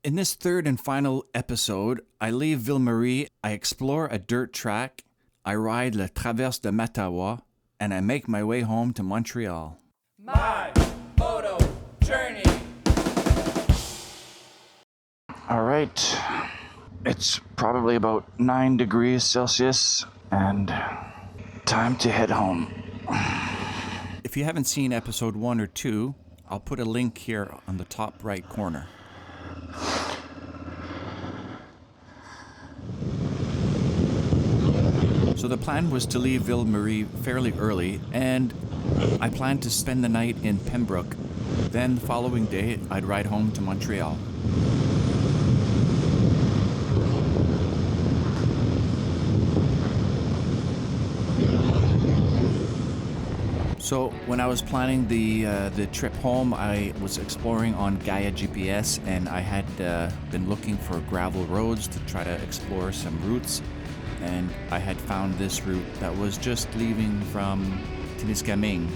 In this third and final episode, I leave Ville-Marie, I explore a dirt track, I ride the Traverse de Mattawa, and I make my way home to Montreal. My Moto journey. All right, it's probably about 9 degrees Celsius and time to head home. If you haven't seen episode 1 or 2, I'll put a link here on the top right corner. So the plan was to leave Ville-Marie fairly early, and I planned to spend the night in Pembroke. Then the following day, I'd ride home to Montreal. So when I was planning the trip home, I was exploring on Gaia GPS, and I had been looking for gravel roads to try to explore some routes. And I had found this route that was just leaving from Temiskaming.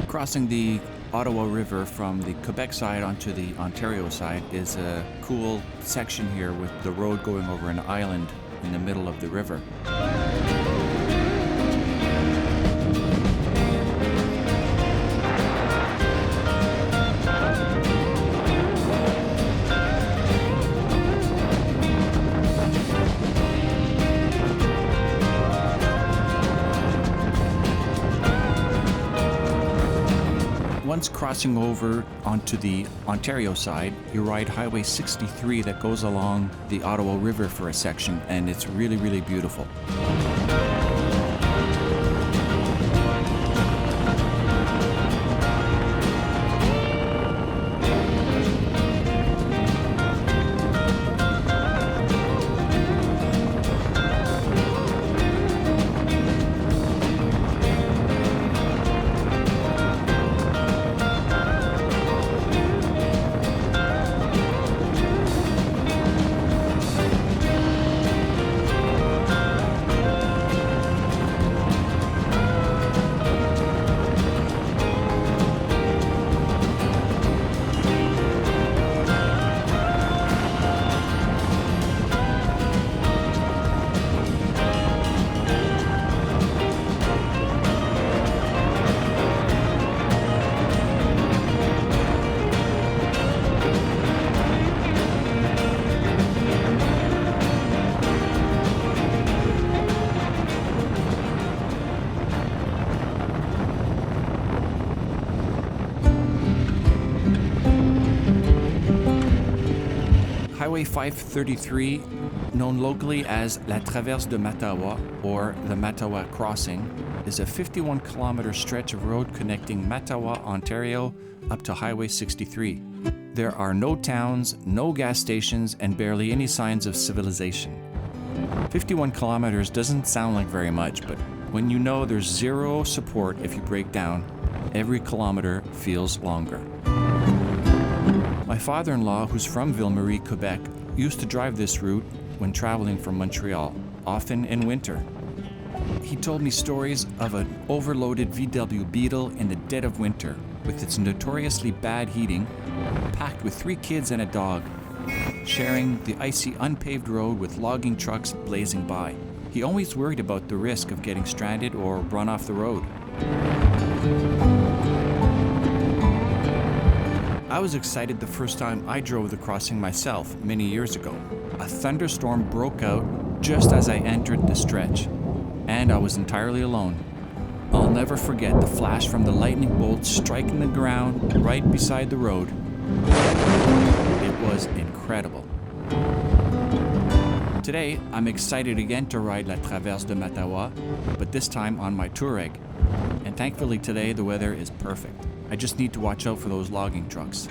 Crossing the Ottawa River from the Quebec side onto the Ontario side is a cool section here with the road going over an island in the middle of the river. Once crossing over onto the Ontario side, you ride Highway 63 that goes along the Ottawa River for a section, and it's really, really beautiful. Highway 533, known locally as La Traverse de Mattawa or the Mattawa Crossing, is a 51-kilometer stretch of road connecting Mattawa, Ontario, up to Highway 63. There are no towns, no gas stations, and barely any signs of civilization. 51 kilometers doesn't sound like very much, but when you know there's zero support if you break down, every kilometer feels longer. My father-in-law, who's from Ville-Marie, Quebec, used to drive this route when traveling from Montreal, often in winter. He told me stories of an overloaded VW Beetle in the dead of winter, with its notoriously bad heating, packed with 3 kids and a dog, sharing the icy unpaved road with logging trucks blazing by. He always worried about the risk of getting stranded or run off the road. I was excited the first time I drove the crossing myself many years ago. A thunderstorm broke out just as I entered the stretch, and I was entirely alone. I'll never forget the flash from the lightning bolt striking the ground right beside the road. It was incredible. Today, I'm excited again to ride La Traverse de Mattawa, but this time on my Touareg. And thankfully today the weather is perfect. I just need to watch out for those logging trucks.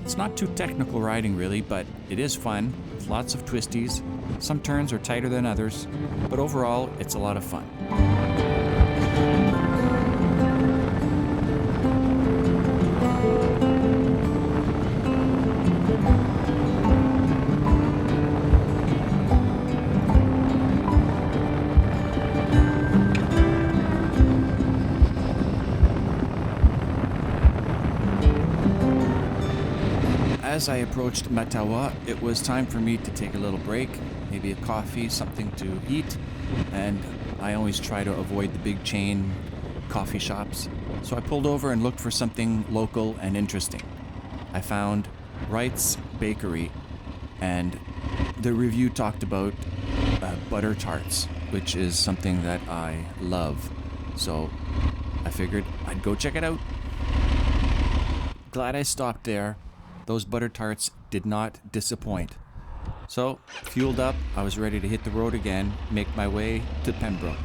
It's not too technical riding really, but it is fun, with lots of twisties. Some turns are tighter than others, but overall it's a lot of fun. As I approached Mattawa, it was time for me to take a little break, maybe a coffee, something to eat, and I always try to avoid the big chain coffee shops. So I pulled over and looked for something local and interesting. I found Wright's Bakery, and the review talked about butter tarts, which is something that I love. So I figured I'd go check it out. Glad I stopped there. Those butter tarts did not disappoint. So, fueled up, I was ready to hit the road again, make my way to Pembroke.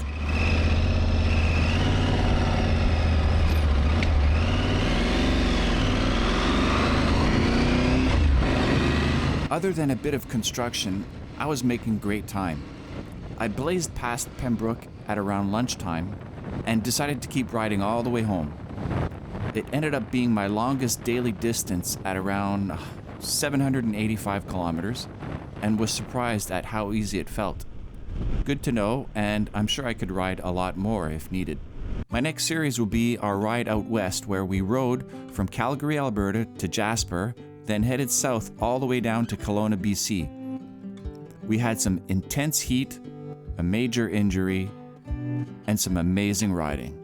Other than a bit of construction, I was making great time. I blazed past Pembroke at around lunchtime and decided to keep riding all the way home. It ended up being my longest daily distance at around 785 kilometers, and was surprised at how easy it felt. Good to know, and I'm sure I could ride a lot more if needed. My next series will be our ride out west, where we rode from Calgary, Alberta to Jasper, then headed south all the way down to Kelowna, BC. We had some intense heat, a major injury, and some amazing riding.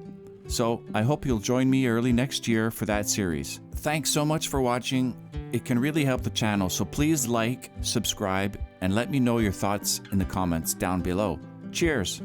So I hope you'll join me early next year for that series. Thanks so much for watching. It can really help the channel, so please like, subscribe, and let me know your thoughts in the comments down below. Cheers!